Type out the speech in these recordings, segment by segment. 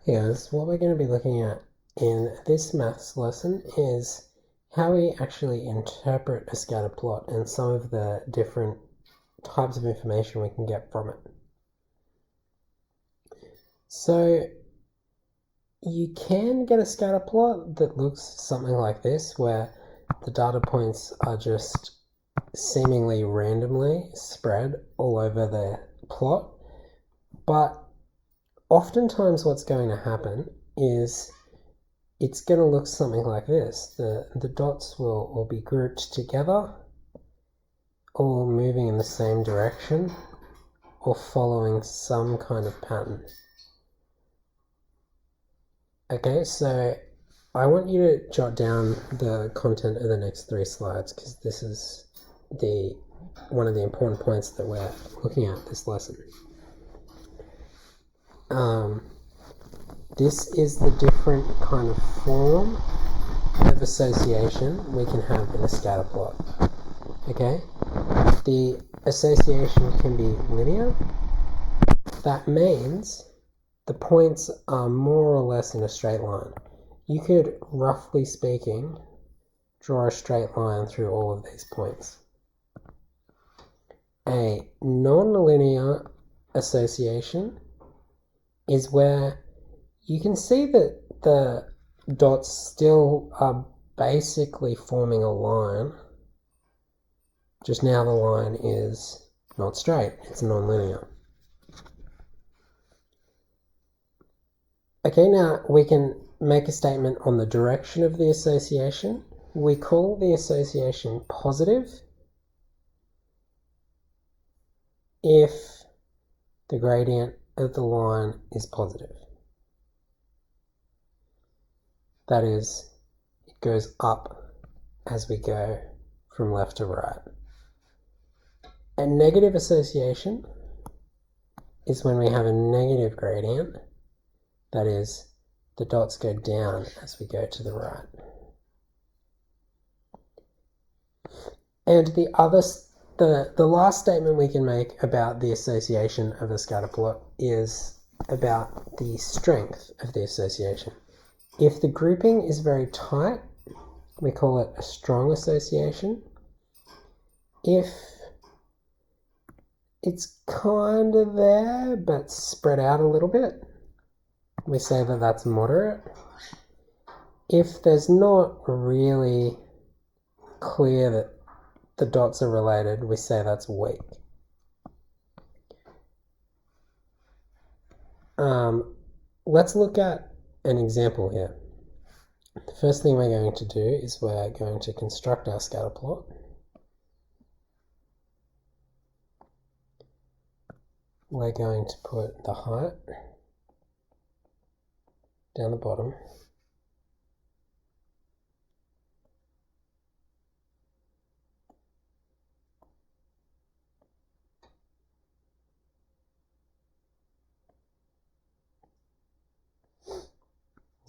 Hey guys, what we're going to be looking at in this maths lesson is how we actually interpret a scatter plot and some of the different types of information we can get from it. So you can get a scatter plot that looks something like this, where the data points are just seemingly randomly spread all over the plot, but oftentimes what's going to happen is it's going to look something like this. The dots will all be grouped together, all moving in the same direction or following some kind of pattern. Okay, so I want you to jot down the content of the next 3 slides because this is one of the important points that we're looking at this lesson. This is the different kind of form of association we can have in a scatter plot. Okay? The association can be linear. That means the points are more or less in a straight line. You could, roughly speaking, draw a straight line through all of these points. A non-linear association is where you can see that the dots still are basically forming a line, just now the line is not straight, it's non-linear. Okay, now we can make a statement on the direction of the association. We call the association positive if the gradient of the line is positive. That is, it goes up as we go from left to right. A negative association is when we have a negative gradient. That is, the dots go down as we go to the right. And the last statement we can make about the association of a scatter plot is about the strength of the association. If the grouping is very tight, we call it a strong association. If it's kind of there but spread out a little bit, we say that that's moderate. If there's not really clear that the dots are related, we say that's weak. Let's look at an example here. The first thing we're going to do is we're going to construct our scatter plot. We're going to put the height down the bottom.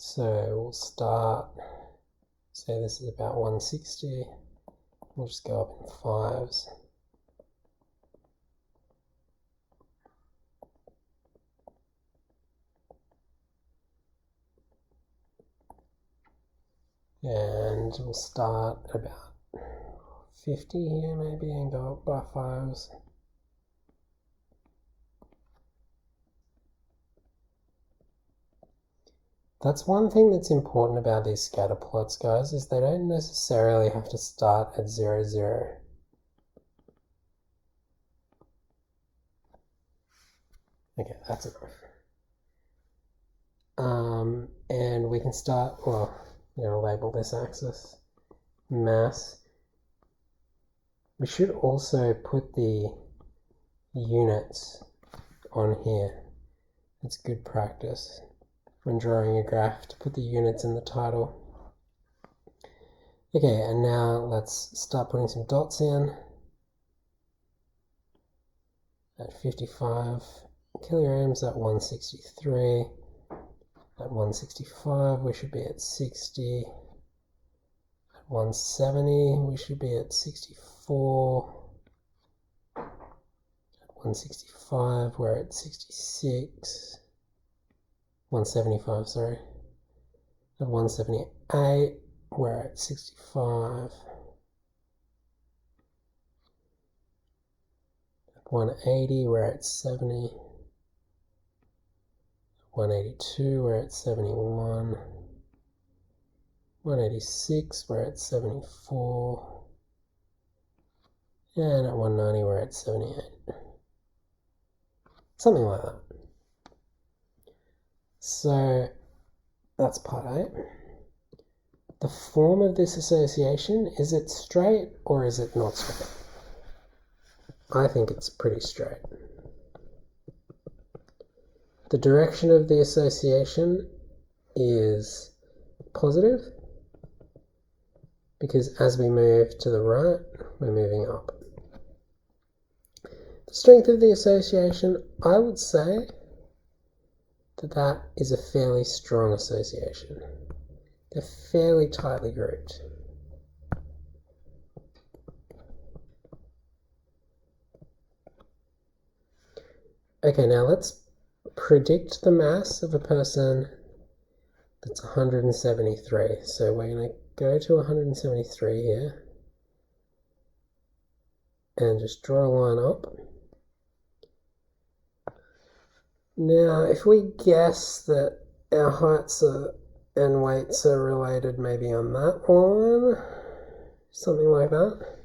So we'll start, say this is about 160, we'll just go up in 5s. And we'll start at about 50 here maybe and go up by 5s. That's one thing that's important about these scatter plots, guys, is they don't necessarily have to start at 0, 0. Okay, that's enough. And we can start, well, I'm going to label this axis mass. We should also put the units on here. It's good practice when drawing a graph to put the units in the title. Okay, and now let's start putting some dots in. At 55 kilograms, at 163. At 165 we should be at 60. At 170 we should be at 64. At 165 we're at 66. 175, sorry. At 178, we're at 65. At 180, we're at 70. 182, we're at 71. 186, we're at 74. And at 190, we're at 78. Something like that. So that's part A. The form of this association, is it straight or is it not straight? I think it's pretty straight. The direction of the association is positive because as we move to the right, we're moving up. The strength of the association, I would say that that is a fairly strong association. They're fairly tightly grouped. Okay, now let's predict the mass of a person that's 173. So we're going to go to 173 here and just draw a line up. Now, if we guess that our heights and weights are related maybe on that line, something like that,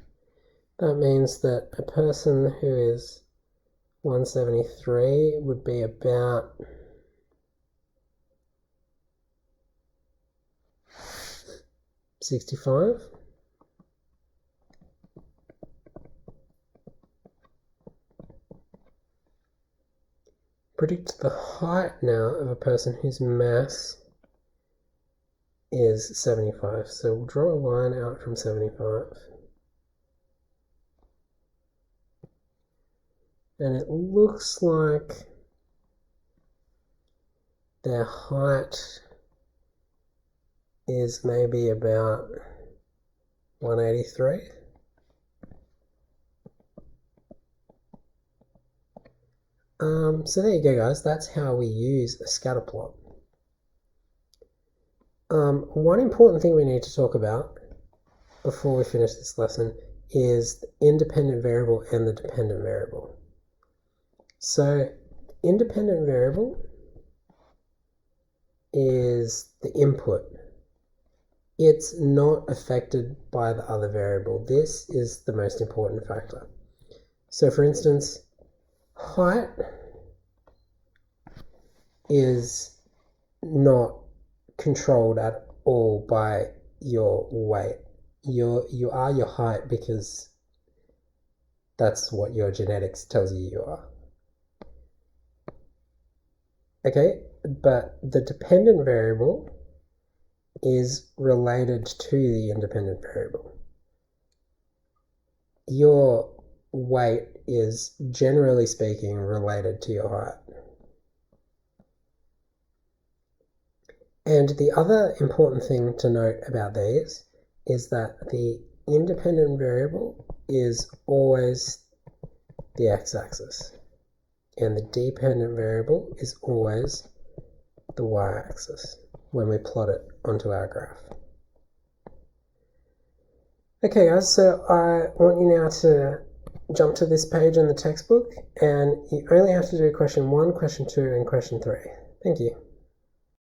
that means that a person who is 173 would be about 65. Predict the height now of a person whose mass is 75. So we'll draw a line out from 75. And it looks like their height is maybe about 183. So there you go, guys. That's how we use a scatter plot. One important thing we need to talk about before we finish this lesson is the independent variable and the dependent variable. So independent variable is the input. It's not affected by the other variable. This is the most important factor. So for instance, height is not controlled at all by your weight. You are your height because that's what your genetics tells you are. Okay, but the dependent variable is related to the independent variable. Your weight is, generally speaking, related to your height. And the other important thing to note about these is that the independent variable is always the x-axis, and the dependent variable is always the y-axis when we plot it onto our graph. Okay guys, so I want you now to jump to this page in the textbook, and you only have to do question 1, question 2, and question 3. Thank you.